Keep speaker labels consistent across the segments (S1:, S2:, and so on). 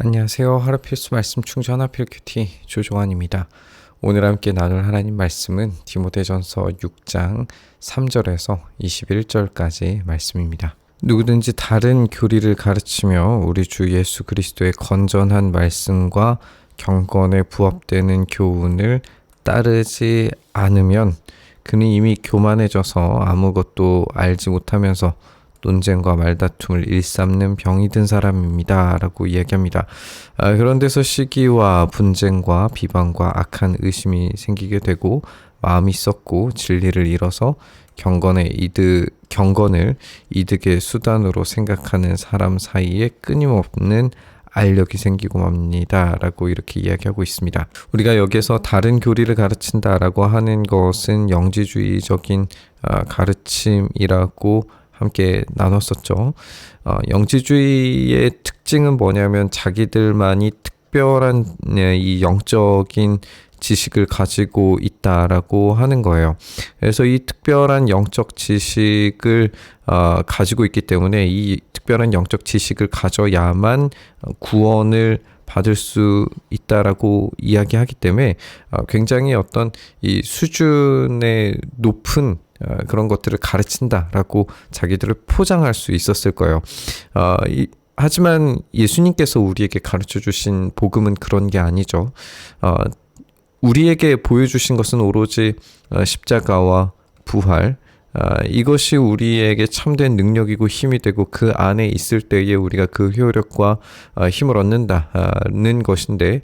S1: 안녕하세요. 하루 필수 말씀 충전 하필 큐티 조종환입니다. 오늘 함께 나눌 하나님 말씀은 디모데전서 6장 3절에서 21절까지 말씀입니다. 누구든지 다른 교리를 가르치며 우리 주 예수 그리스도의 건전한 말씀과 경건에 부합되는 교훈을 따르지 않으면 그는 이미 교만해져서 아무것도 알지 못하면서 논쟁과 말다툼을 일삼는 병이 든 사람입니다. 라고 이야기합니다. 그런 데서 시기와 분쟁과 비방과 악한 의심이 생기게 되고 마음이 썩고 진리를 잃어서 경건을 이득의 수단으로 생각하는 사람 사이에 끊임없는 알력이 생기고 맙니다. 라고 이렇게 이야기하고 있습니다. 우리가 여기서 다른 교리를 가르친다라고 하는 것은 영지주의적인 가르침이라고 함께 나눴었죠. 영지주의의 특징은 뭐냐면 자기들만이 특별한 이 영적인 지식을 가지고 있다라고 하는 거예요. 그래서 이 특별한 영적 지식을 가지고 있기 때문에 이 특별한 영적 지식을 가져야만 구원을 받을 수 있다라고 이야기하기 때문에 굉장히 어떤 이 수준의 높은 그런 것들을 가르친다라고 자기들을 포장할 수 있었을 거예요. 하지만 예수님께서 우리에게 가르쳐 주신 복음은 그런 게 아니죠. 우리에게 보여주신 것은 오로지 십자가와 부활, 이것이 우리에게 참된 능력이고 힘이 되고 그 안에 있을 때에 우리가 그 효력과 힘을 얻는다는 것인데,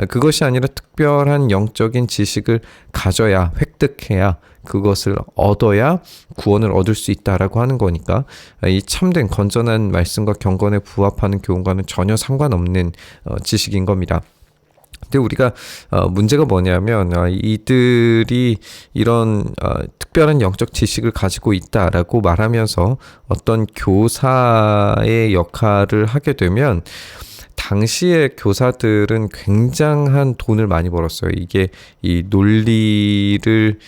S1: 그것이 아니라 특별한 영적인 지식을 가져야, 획득해야, 그것을 얻어야 구원을 얻을 수 있다라고 하는 거니까 이 참된 건전한 말씀과 경건에 부합하는 교훈과는 전혀 상관없는 지식인 겁니다. 근데 우리가 문제가 뭐냐면 이들이 이런 특별한 영적 지식을 가지고 있다라고 말하면서 어떤 교사의 역할을 하게 되면 당시의 교사들은 굉장한 돈을 많이 벌었어요. 이게 이 논리를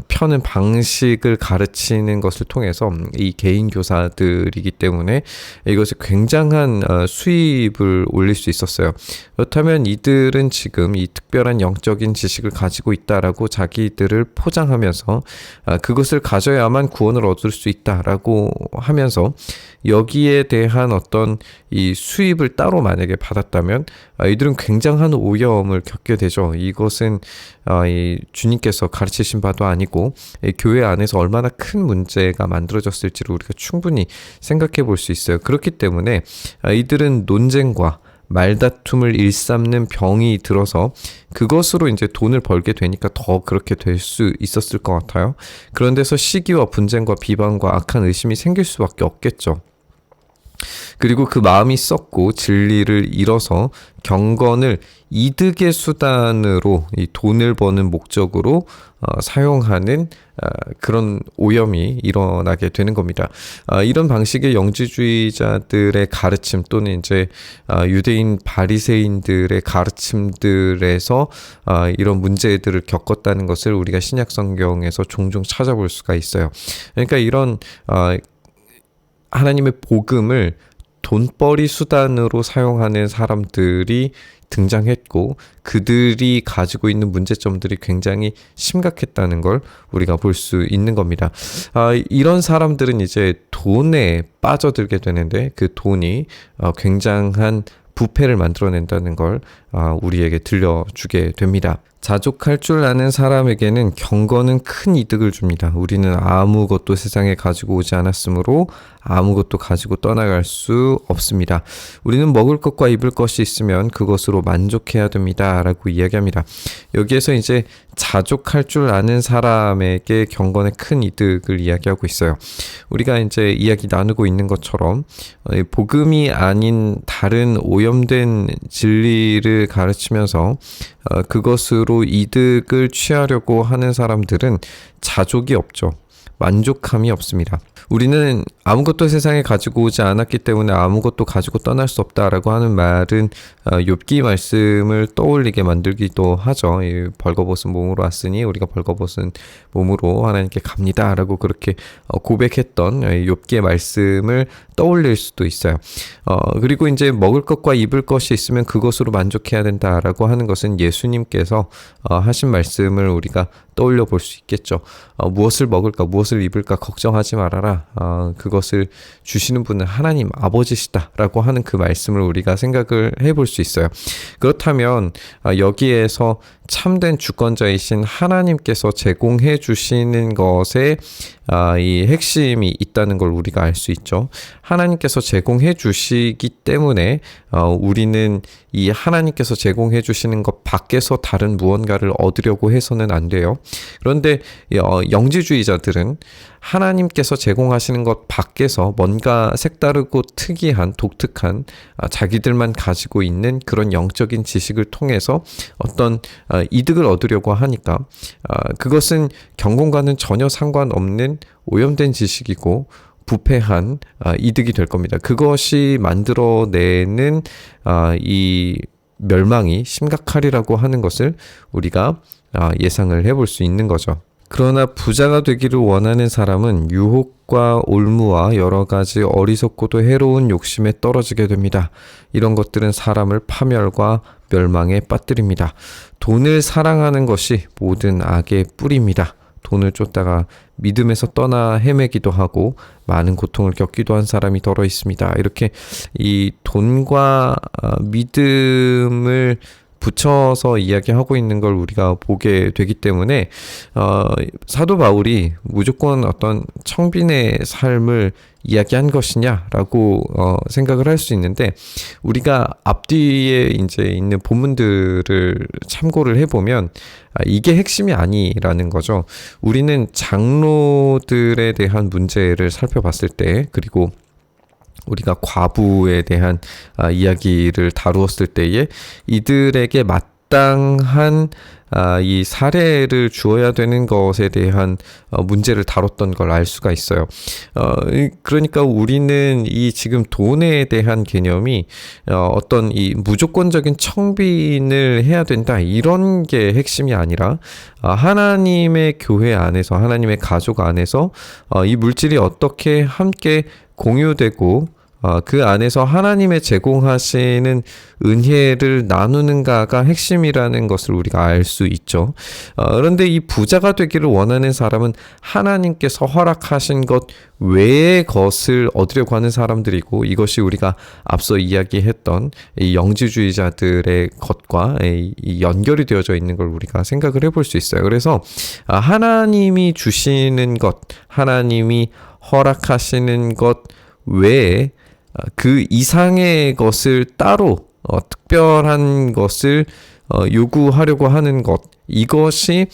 S1: 펴는 방식을 가르치는 것을 통해서 이 개인 교사들이기 때문에 이것을 굉장한 수입을 올릴 수 있었어요. 그렇다면 이들은 지금 이 특별한 영적인 지식을 가지고 있다라고 자기들을 포장하면서 그것을 가져야만 구원을 얻을 수 있다라고 하면서 여기에 대한 어떤 이 수입을 따로 만약에 받았다면 이들은 굉장한 오염을 겪게 되죠. 이것은 이 주님께서 가르치신 바도 아니고 교회 안에서 얼마나 큰 문제가 만들어졌을지를 우리가 충분히 생각해 볼 수 있어요. 그렇기 때문에 이들은 논쟁과 말다툼을 일삼는 병이 들어서 그것으로 이제 돈을 벌게 되니까 더 그렇게 될 수 있었을 것 같아요. 그런 데서 시기와 분쟁과 비방과 악한 의심이 생길 수밖에 없겠죠. 그리고 그 마음이 썩고 진리를 잃어서 경건을 이득의 수단으로 이 돈을 버는 목적으로 사용하는 그런 오염이 일어나게 되는 겁니다. 이런 방식의 영지주의자들의 가르침 또는 이제 유대인 바리새인들의 가르침들에서 이런 문제들을 겪었다는 것을 우리가 신약 성경에서 종종 찾아볼 수가 있어요. 그러니까 이런 하나님의 복음을 돈벌이 수단으로 사용하는 사람들이 등장했고 그들이 가지고 있는 문제점들이 굉장히 심각했다는 걸 우리가 볼 수 있는 겁니다. 이런 사람들은 이제 돈에 빠져들게 되는데 그 돈이 굉장한 부패를 만들어낸다는 걸 우리에게 들려주게 됩니다. 자족할 줄 아는 사람에게는 경건은 큰 이득을 줍니다. 우리는 아무것도 세상에 가지고 오지 않았으므로 아무것도 가지고 떠나갈 수 없습니다. 우리는 먹을 것과 입을 것이 있으면 그것으로 만족해야 됩니다. 라고 이야기합니다. 여기에서 이제 자족할 줄 아는 사람에게 경건의 큰 이득을 이야기하고 있어요. 우리가 이제 이야기 나누고 있는 것처럼 복음이 아닌 다른 오염된 진리를 가르치면서 그것으로 이득을 취하려고 하는 사람들은 자족이 없죠. 만족함이 없습니다. 우리는 아무것도 세상에 가지고 오지 않았기 때문에 아무것도 가지고 떠날 수 없다라고 하는 말은 욥기 말씀을 떠올리게 만들기도 하죠. 이 벌거벗은 몸으로 왔으니 우리가 벌거벗은 몸으로 하나님께 갑니다라고 그렇게 고백했던 욥기의 말씀을 떠올릴 수도 있어요. 그리고 이제 먹을 것과 입을 것이 있으면 그것으로 만족해야 된다라고 하는 것은 예수님께서 하신 말씀을 우리가 떠올려 볼 수 있겠죠. 무엇을 먹을까, 무엇을 입을까 걱정하지 말아라. 그것을 주시는 분은 하나님 아버지시다라고 하는 그 말씀을 우리가 생각을 해볼 수 있어요. 그렇다면 여기에서 참된 주권자이신 하나님께서 제공해 주시는 것에 이 핵심이 있다는 걸 우리가 알 수 있죠. 하나님께서 제공해 주시기 때문에 우리는 이 하나님께서 제공해 주시는 것 밖에서 다른 무언가를 얻으려고 해서는 안 돼요. 그런데 영지주의자들은 하나님께서 제공하시는 것 밖에서 뭔가 색다르고 특이한 독특한 자기들만 가지고 있는 그런 영적인 지식을 통해서 어떤 이득을 얻으려고 하니까 그것은 경공과는 전혀 상관없는 오염된 지식이고 부패한 이득이 될 겁니다. 그것이 만들어내는 이 멸망이 심각하리라고 하는 것을 우리가 예상을 해볼 수 있는 거죠. 그러나 부자가 되기를 원하는 사람은 유혹과 올무와 여러 가지 어리석고도 해로운 욕심에 떨어지게 됩니다. 이런 것들은 사람을 파멸과 멸망에 빠뜨립니다. 돈을 사랑하는 것이 모든 악의 뿌리입니다. 돈을 쫓다가 믿음에서 떠나 헤매기도 하고 많은 고통을 겪기도 한 사람이 더러 있습니다. 이렇게 이 돈과 믿음을 붙여서 이야기하고 있는 걸 우리가 보게 되기 때문에 사도 바울이 무조건 어떤 청빈의 삶을 이야기한 것이냐라고 생각을 할 수 있는데, 우리가 앞뒤에 이제 있는 본문들을 참고를 해보면 이게 핵심이 아니라는 거죠. 우리는 장로들에 대한 문제를 살펴봤을 때, 그리고 우리가 과부에 대한 이야기를 다루었을 때에 이들에게 마땅한 이 사례를 주어야 되는 것에 대한 문제를 다뤘던 걸 알 수가 있어요. 그러니까 우리는 이 지금 돈에 대한 개념이 어떤 이 무조건적인 청빈을 해야 된다, 이런 게 핵심이 아니라 하나님의 교회 안에서, 하나님의 가족 안에서 이 물질이 어떻게 함께 공유되고 그 안에서 하나님의 제공하시는 은혜를 나누는가가 핵심이라는 것을 우리가 알 수 있죠. 그런데 이 부자가 되기를 원하는 사람은 하나님께서 허락하신 것 외의 것을 얻으려고 하는 사람들이고, 이것이 우리가 앞서 이야기했던 이 영지주의자들의 것과 이 연결이 되어져 있는 걸 우리가 생각을 해볼 수 있어요. 그래서 하나님이 주시는 것, 하나님이 허락하시는 것 외에 그 이상의 것을 따로 특별한 것을 요구하려고 하는 것, 이것이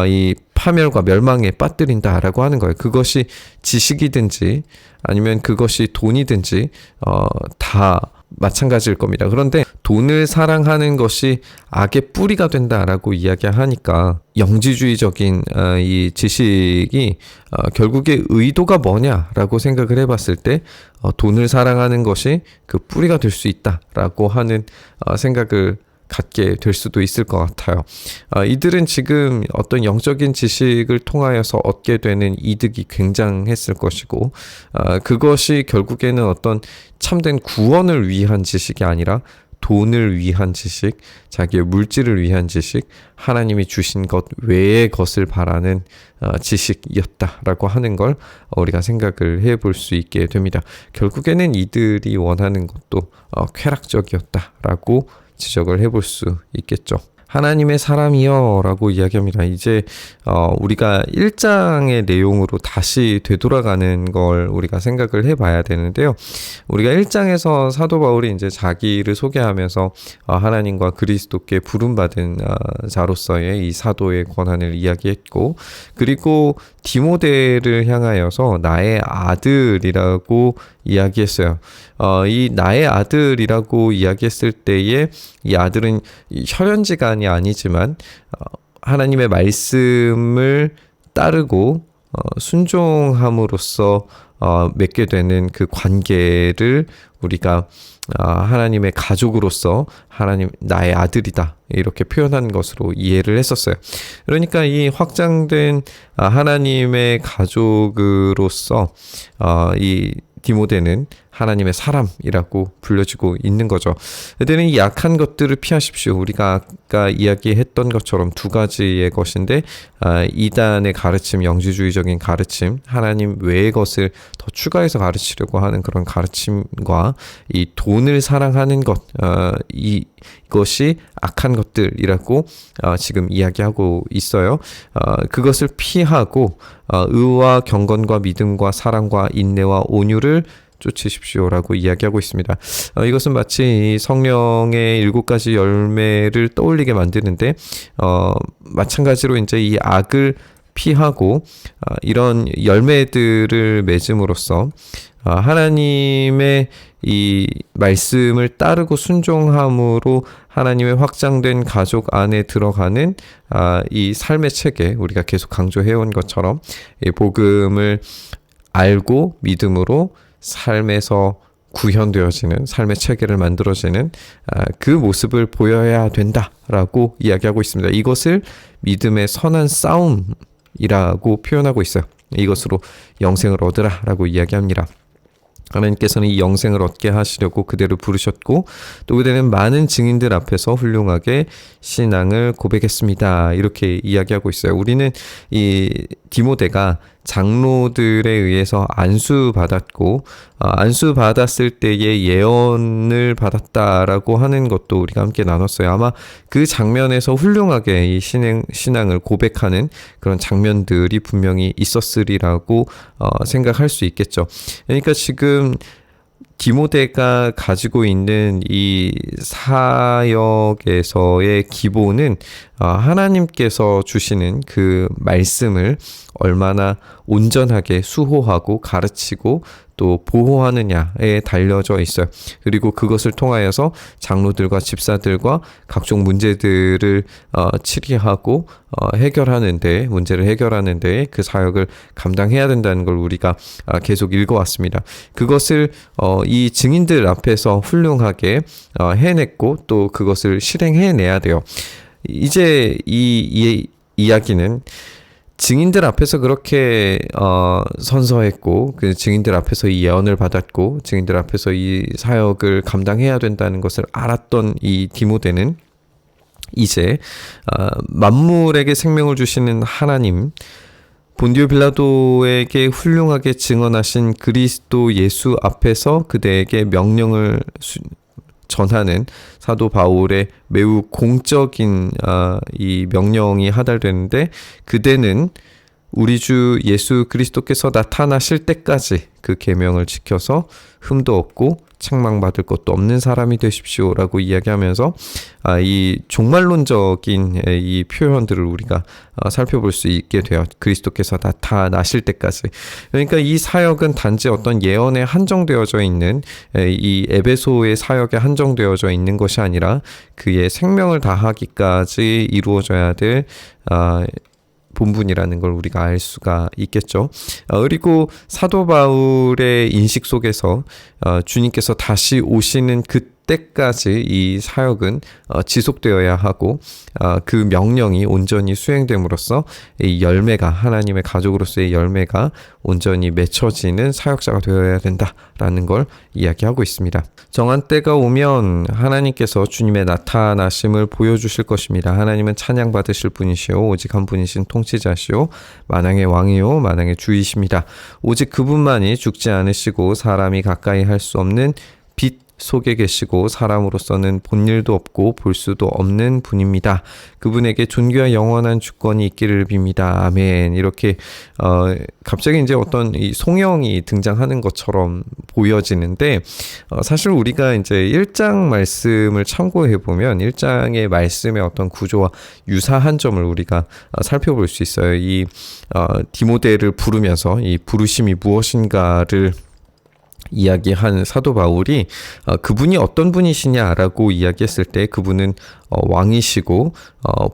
S1: 이 파멸과 멸망에 빠뜨린다라고 하는 거예요. 그것이 지식이든지 아니면 그것이 돈이든지 다 마찬가지일 겁니다. 그런데 돈을 사랑하는 것이 악의 뿌리가 된다라고 이야기하니까 영지주의적인 이 지식이 결국에 의도가 뭐냐라고 생각을 해봤을 때 돈을 사랑하는 것이 그 뿌리가 될 수 있다라고 하는 생각을 갖게 될 수도 있을 것 같아요. 이들은 지금 어떤 영적인 지식을 통하여서 얻게 되는 이득이 굉장했을 것이고, 그것이 결국에는 어떤 참된 구원을 위한 지식이 아니라 돈을 위한 지식, 자기의 물질을 위한 지식, 하나님이 주신 것 외의 것을 바라는 지식이었다라고 하는 걸 우리가 생각을 해볼 수 있게 됩니다. 결국에는 이들이 원하는 것도 쾌락적이었다라고 지적을 해볼 수 있겠죠. 하나님의 사람이여 라고 이야기합니다. 이제 우리가 1장의 내용으로 다시 되돌아가는 걸 우리가 생각을 해봐야 되는데요. 우리가 1장에서 사도 바울이 이제 자기를 소개하면서 하나님과 그리스도께 부름받은 자로서의 이 사도의 권한을 이야기했고, 그리고 디모데를 향하여서 나의 아들이라고 이야기했어요. 이 나의 아들이라고 이야기했을 때에 이 아들은 혈연지간이 아니지만 하나님의 말씀을 따르고 순종함으로써 맺게 되는 그 관계를 우리가 하나님의 가족으로서 하나님 나의 아들이다 이렇게 표현한 것으로 이해를 했었어요. 그러니까 이 확장된 하나님의 가족으로서 이 디모데는 하나님의 사람이라고 불려지고 있는 거죠. 그들은 이 약한 것들을 피하십시오. 우리가 아까 이야기했던 것처럼 두 가지의 것인데 이단의 가르침, 영지주의적인 가르침, 하나님 외의 것을 더 추가해서 가르치려고 하는 그런 가르침과 이 돈을 사랑하는 것, 이것이 악한 것들이라고 지금 이야기하고 있어요. 그것을 피하고 의와 경건과 믿음과 사랑과 인내와 온유를 쫓으십시오라고 이야기하고 있습니다. 이것은 마치 성령의 7가지 열매를 떠올리게 만드는데 마찬가지로 이제 이 악을 피하고 이런 열매들을 맺음으로써 하나님의 이 말씀을 따르고 순종함으로 하나님의 확장된 가족 안에 들어가는 이 삶의 체계, 우리가 계속 강조해온 것처럼 이 복음을 알고 믿음으로 삶에서 구현되어지는 삶의 체계를 만들어지는 그 모습을 보여야 된다라고 이야기하고 있습니다. 이것을 믿음의 선한 싸움이라고 표현하고 있어요. 이것으로 영생을 얻으라라고 이야기합니다. 하나님께서는 이 영생을 얻게 하시려고 그대를 부르셨고 또 그대는 많은 증인들 앞에서 훌륭하게 신앙을 고백했습니다. 이렇게 이야기하고 있어요. 우리는 이 디모데가 장로들에 의해서 안수받았고 안수받았을 때의 예언을 받았다라고 하는 것도 우리가 함께 나눴어요. 아마 그 장면에서 훌륭하게 이 신앙을 고백하는 그런 장면들이 분명히 있었으리라고 생각할 수 있겠죠. 그러니까 지금 디모데가 가지고 있는 이 사역에서의 기본은 하나님께서 주시는 그 말씀을 얼마나 온전하게 수호하고 가르치고 또 보호하느냐에 달려져 있어요. 그리고 그것을 통하여서 장로들과 집사들과 각종 문제들을 치리하고 해결하는데 문제를 해결하는데 그 사역을 감당해야 된다는 걸 우리가 계속 읽어왔습니다. 그것을 이 증인들 앞에서 훌륭하게 해냈고 또 그것을 실행해내야 돼요. 이제 이 이야기는 증인들 앞에서 그렇게 선서했고 그 증인들 앞에서 이 예언을 받았고 증인들 앞에서 이 사역을 감당해야 된다는 것을 알았던 이 디모데는 이제 만물에게 생명을 주시는 하나님 본디오 빌라도에게 훌륭하게 증언하신 그리스도 예수 앞에서 그대에게 명령을 전하는 사도 바울의 매우 공적인 이 명령이 하달되는데 그대는 우리 주 예수 그리스도께서 나타나실 때까지 그 계명을 지켜서 흠도 없고 책망받을 것도 없는 사람이 되십시오라고 이야기하면서 이 종말론적인 이 표현들을 우리가 살펴볼 수 있게 돼요. 그리스도께서 나타나실 때까지. 그러니까 이 사역은 단지 어떤 예언에 한정되어져 있는 이 에베소의 사역에 한정되어져 있는 것이 아니라 그의 생명을 다하기까지 이루어져야 될 본분이라는 걸 우리가 알 수가 있겠죠. 그리고 사도 바울의 인식 속에서 주님께서 다시 오시는 그때까지 이 사역은 지속되어야 하고 그 명령이 온전히 수행됨으로써 이 열매가 하나님의 가족으로서의 열매가 온전히 맺혀지는 사역자가 되어야 된다라는 걸 이야기하고 있습니다. 정한 때가 오면 하나님께서 주님의 나타나심을 보여주실 것입니다. 하나님은 찬양받으실 분이시오 오직 한 분이신 통치자시오 만왕의 왕이요 만왕의 주이십니다. 오직 그분만이 죽지 않으시고 사람이 가까이 할 수 없는 빛 속에 계시고 사람으로서는 본 일도 없고 볼 수도 없는 분입니다. 그분에게 존귀와 영원한 주권이 있기를 빕니다. 아멘. 이렇게 갑자기 이제 어떤 이 송영이 등장하는 것처럼 보여지는데 사실 우리가 이제 1장 말씀을 참고해 보면 1장의 말씀의 어떤 구조와 유사한 점을 우리가 살펴볼 수 있어요. 이 디모데를 부르면서 이 부르심이 무엇인가를 이야기한 사도 바울이 그분이 어떤 분이시냐라고 이야기했을 때 그분은 왕이시고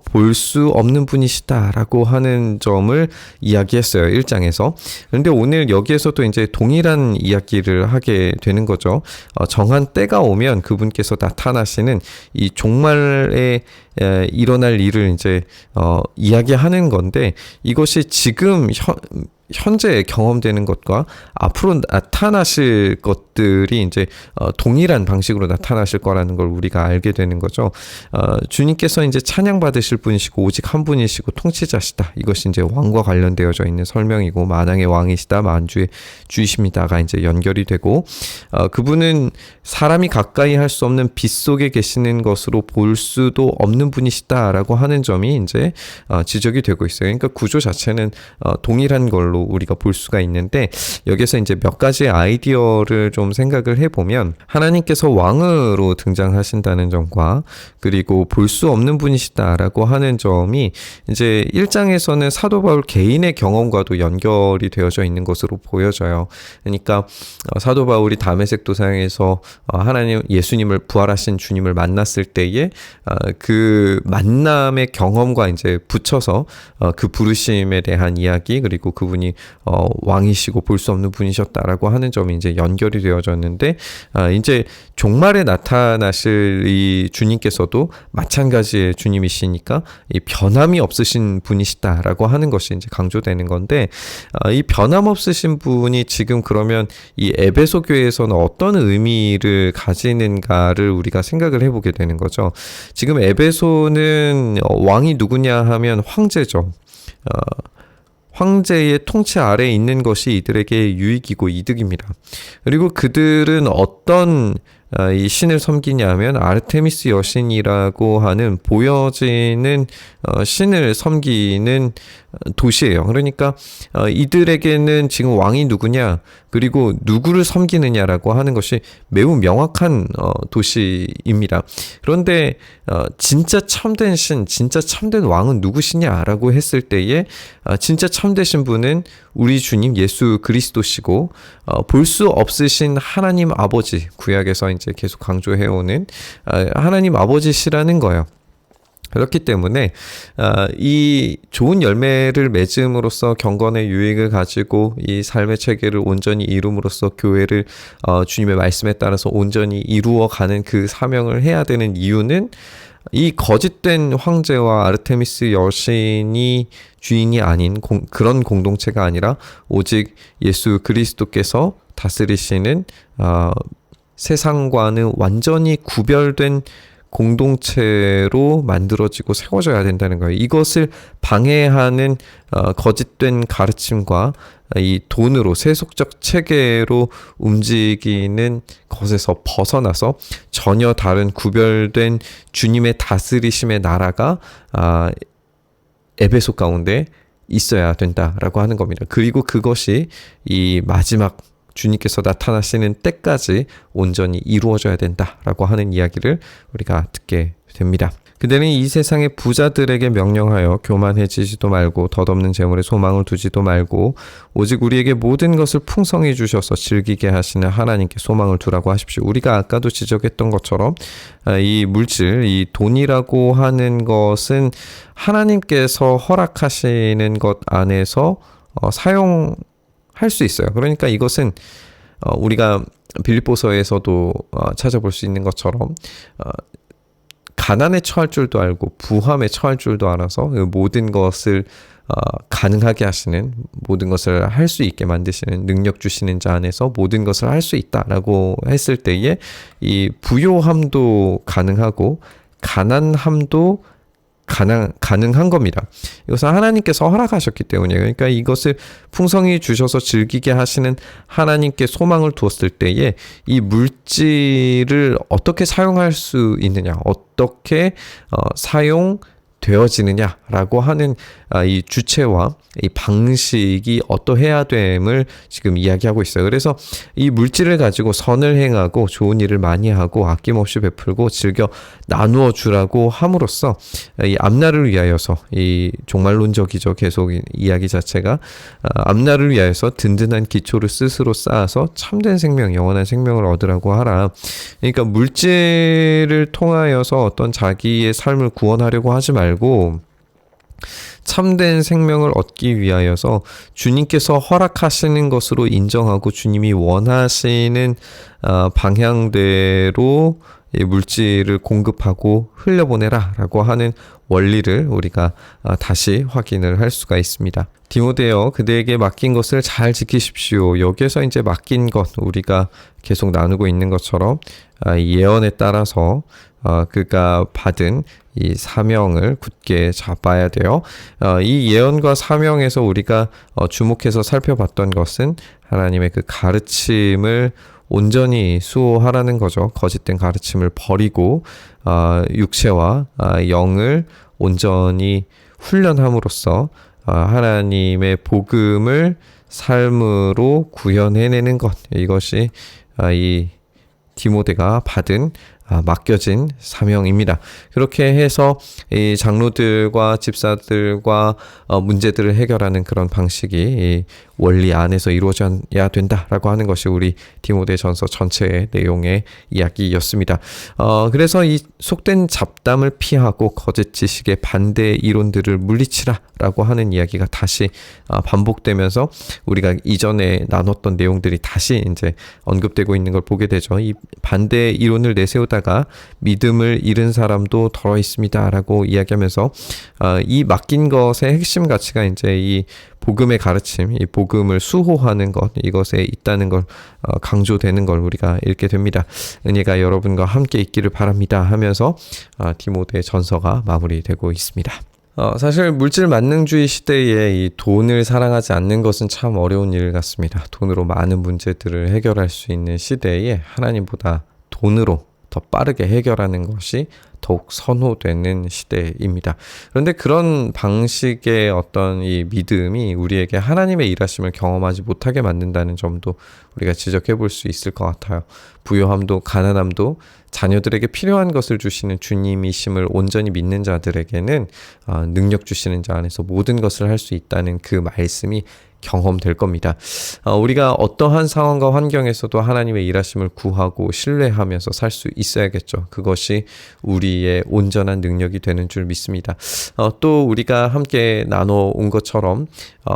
S1: 볼 수 없는 분이시다라고 하는 점을 이야기했어요. 1장에서. 그런데 오늘 여기에서도 이제 동일한 이야기를 하게 되는 거죠. 정한 때가 오면 그분께서 나타나시는 이 종말에 일어날 일을 이제 이야기하는 건데, 이것이 지금 현재 경험되는 것과 앞으로 나타나실 것들이 이제 동일한 방식으로 나타나실 거라는 걸 우리가 알게 되는 거죠. 주님께서 이제 찬양받으실 분이시고 오직 한 분이시고 통치자시다. 이것이 이제 왕과 관련되어져 있는 설명이고, 만왕의 왕이시다, 만주의 주이십니다가 이제 연결이 되고, 그분은 사람이 가까이 할 수 없는 빛 속에 계시는 것으로 볼 수도 없는 분이시다라고 하는 점이 이제 지적이 되고 있어요. 그러니까 구조 자체는 동일한 걸로 우리가 볼 수가 있는데, 여기서 이제 몇 가지 아이디어를 좀 생각을 해보면, 하나님께서 왕으로 등장하신다는 점과 그리고 볼 수 없는 분이시다라고 하는 점이 이제 1장에서는 사도 바울 개인의 경험과도 연결이 되어져 있는 것으로 보여져요. 그러니까 사도 바울이 다메섹 도상에서 하나님 예수님을 부활하신 주님을 만났을 때에 그 만남의 경험과 이제 붙여서 그 부르심에 대한 이야기, 그리고 그분이 왕이시고 볼 수 없는 분이셨다라고 하는 점이 이제 연결이 되어졌는데, 이제 종말에 나타나실 이 주님께서도 마찬가지의 주님이시니까 이 변함이 없으신 분이시다라고 하는 것이 이제 강조되는 건데, 이 변함 없으신 분이 지금 그러면 이 에베소 교회에서는 어떤 의미를 가지는가를 우리가 생각을 해보게 되는 거죠. 지금 에베소는 왕이 누구냐 하면 황제죠. 황제의 통치 아래에 있는 것이 이들에게 유익이고 이득입니다. 그리고 그들은 어떤 이 신을 섬기냐 하면 아르테미스 여신이라고 하는 보여지는 신을 섬기는 도시예요. 그러니까 이들에게는 지금 왕이 누구냐, 그리고 누구를 섬기느냐라고 하는 것이 매우 명확한 도시입니다. 그런데 진짜 참된 신, 진짜 참된 왕은 누구시냐라고 했을 때에 진짜 참되신 분은 우리 주님 예수 그리스도시고, 볼 수 없으신 하나님 아버지, 구약에서 이제 계속 강조해오는 하나님 아버지시라는 거예요. 그렇기 때문에 이 좋은 열매를 맺음으로써 경건의 유익을 가지고 이 삶의 체계를 온전히 이룸으로써 교회를 주님의 말씀에 따라서 온전히 이루어가는 그 사명을 해야 되는 이유는, 이 거짓된 황제와 아르테미스 여신이 주인이 아닌 그런 공동체가 아니라 오직 예수 그리스도께서 다스리시는 세상과는 완전히 구별된 공동체로 만들어지고 세워져야 된다는 거예요. 이것을 방해하는 거짓된 가르침과 이 돈으로, 세속적 체계로 움직이는 것에서 벗어나서 전혀 다른 구별된 주님의 다스리심의 나라가 에베소 가운데 있어야 된다라고 하는 겁니다. 그리고 그것이 이 마지막 주님께서 나타나시는 때까지 온전히 이루어져야 된다라고 하는 이야기를 우리가 듣게 됩니다. 그대는 이 세상의 부자들에게 명령하여 교만해지지도 말고 덧없는 재물에 소망을 두지도 말고 오직 우리에게 모든 것을 풍성히 주셔서 즐기게 하시는 하나님께 소망을 두라고 하십시오. 우리가 아까도 지적했던 것처럼 이 물질, 이 돈이라고 하는 것은 하나님께서 허락하시는 것 안에서 사용할 수 있어요. 그러니까 이것은 우리가 빌립보서에서도 찾아볼 수 있는 것처럼 가난에 처할 줄도 알고 부함에 처할 줄도 알아서 모든 것을 가능하게 하시는, 모든 것을 할 수 있게 만드시는 능력 주시는 자 안에서 모든 것을 할 수 있다라고 했을 때에 이 부요함도 가능하고 가난함도 가능한 겁니다. 이것은 하나님께서 허락하셨기 때문이에요. 그러니까 이것을 풍성히 주셔서 즐기게 하시는 하나님께 소망을 두었을 때에 이 물질을 어떻게 사용할 수 있느냐, 어떻게 사용되어지느냐라고 하는 이 주체와 이 방식이 어떠해야 됨을 지금 이야기하고 있어요. 그래서 이 물질을 가지고 선을 행하고 좋은 일을 많이 하고 아낌없이 베풀고 즐겨 나누어 주라고 함으로써 이 앞날을 위하여서, 이 종말론적이죠. 계속 이야기 자체가 앞날을 위하여서 든든한 기초를 스스로 쌓아서 참된 생명, 영원한 생명을 얻으라고 하라. 그러니까 물질을 통하여서 어떤 자기의 삶을 구원하려고 하지 말고 참된 생명을 얻기 위하여서 주님께서 허락하시는 것으로 인정하고 주님이 원하시는 방향대로 이 물질을 공급하고 흘려보내라 라고 하는 원리를 우리가 다시 확인을 할 수가 있습니다. 디모데여, 그대에게 맡긴 것을 잘 지키십시오. 여기에서 이제 맡긴 것, 우리가 계속 나누고 있는 것처럼 예언에 따라서 그가 받은 이 사명을 굳게 잡아야 돼요. 이 예언과 사명에서 우리가 주목해서 살펴봤던 것은 하나님의 그 가르침을 온전히 수호하라는 거죠. 거짓된 가르침을 버리고 육체와 영을 온전히 훈련함으로써 하나님의 복음을 삶으로 구현해내는 것, 이것이 이 디모데가 받은 맡겨진 사명입니다. 그렇게 해서 이 장로들과 집사들과 문제들을 해결하는 그런 방식이 이 원리 안에서 이루어져야 된다라고 하는 것이 우리 디모데전서 전체의 내용의 이야기였습니다. 그래서 이 속된 잡담을 피하고 거짓 지식의 반대 이론들을 물리치라라고 하는 이야기가 다시 반복되면서 우리가 이전에 나눴던 내용들이 다시 이제 언급되고 있는 걸 보게 되죠. 이 반대 이론을 내세우다가 믿음을 잃은 사람도 더러 있습니다라고 이야기하면서 이 맡긴 것의 핵심 가치가 이제 이 복음의 가르침, 이 복음을 수호하는 것, 이것에 있다는 걸 강조되는 걸 우리가 읽게 됩니다. 은혜가 여러분과 함께 있기를 바랍니다 하면서 디모데 전서가 마무리되고 있습니다. 사실 물질 만능주의 시대에 이 돈을 사랑하지 않는 것은 참 어려운 일 같습니다. 돈으로 많은 문제들을 해결할 수 있는 시대에 하나님보다 돈으로 더 빠르게 해결하는 것이 더욱 선호되는 시대입니다. 그런데 그런 방식의 어떤 이 믿음이 우리에게 하나님의 일하심을 경험하지 못하게 만든다는 점도 우리가 지적해 볼 수 있을 것 같아요. 부요함도 가난함도 자녀들에게 필요한 것을 주시는 주님이심을 온전히 믿는 자들에게는 능력 주시는 자 안에서 모든 것을 할 수 있다는 그 말씀이 경험될 겁니다. 우리가 어떠한 상황과 환경에서도 하나님의 일하심을 구하고 신뢰하면서 살 수 있어야겠죠. 그것이 우리의 온전한 능력이 되는 줄 믿습니다. 또 우리가 함께 나눠온 것처럼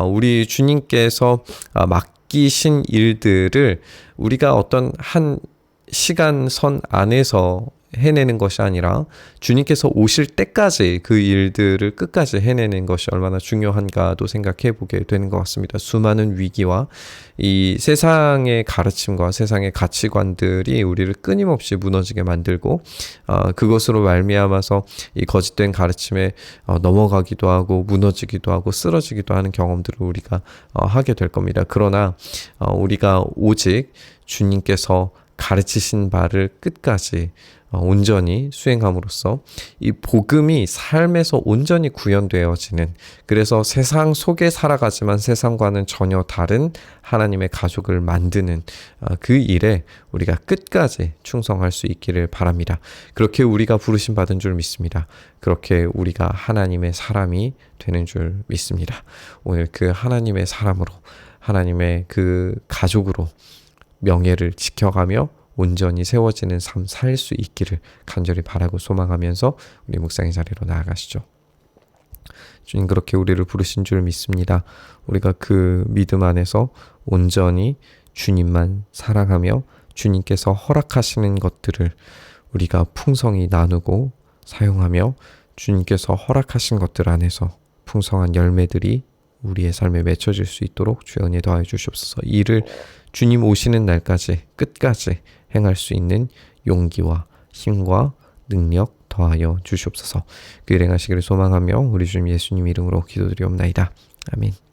S1: 우리 주님께서 맡기신 일들을 우리가 어떤 한 시간선 안에서 해내는 것이 아니라 주님께서 오실 때까지 그 일들을 끝까지 해내는 것이 얼마나 중요한가도 생각해 보게 되는 것 같습니다. 수많은 위기와 이 세상의 가르침과 세상의 가치관들이 우리를 끊임없이 무너지게 만들고 그것으로 말미암아서 이 거짓된 가르침에 넘어가기도 하고 무너지기도 하고 쓰러지기도 하는 경험들을 우리가 하게 될 겁니다. 그러나 우리가 오직 주님께서 가르치신 바를 끝까지 온전히 수행함으로써 이 복음이 삶에서 온전히 구현되어지는, 그래서 세상 속에 살아가지만 세상과는 전혀 다른 하나님의 가족을 만드는 그 일에 우리가 끝까지 충성할 수 있기를 바랍니다. 그렇게 우리가 부르심 받은 줄 믿습니다. 그렇게 우리가 하나님의 사람이 되는 줄 믿습니다. 오늘 그 하나님의 사람으로, 하나님의 그 가족으로 명예를 지켜가며 온전히 세워지는 삶 살 수 있기를 간절히 바라고 소망하면서 우리 묵상의 자리로 나아가시죠. 주님, 그렇게 우리를 부르신 줄 믿습니다. 우리가 그 믿음 안에서 온전히 주님만 사랑하며 주님께서 허락하시는 것들을 우리가 풍성히 나누고 사용하며 주님께서 허락하신 것들 안에서 풍성한 열매들이 우리의 삶에 맺혀질 수 있도록 주의 은혜 더하여 주시옵소서. 이를 주님 오시는 날까지 끝까지 행할 수 있는 용기와 힘과 능력 더하여 주시옵소서. 그 일 행하시기를 소망하며 우리 주님 예수님 이름으로 기도드리옵나이다. 아멘.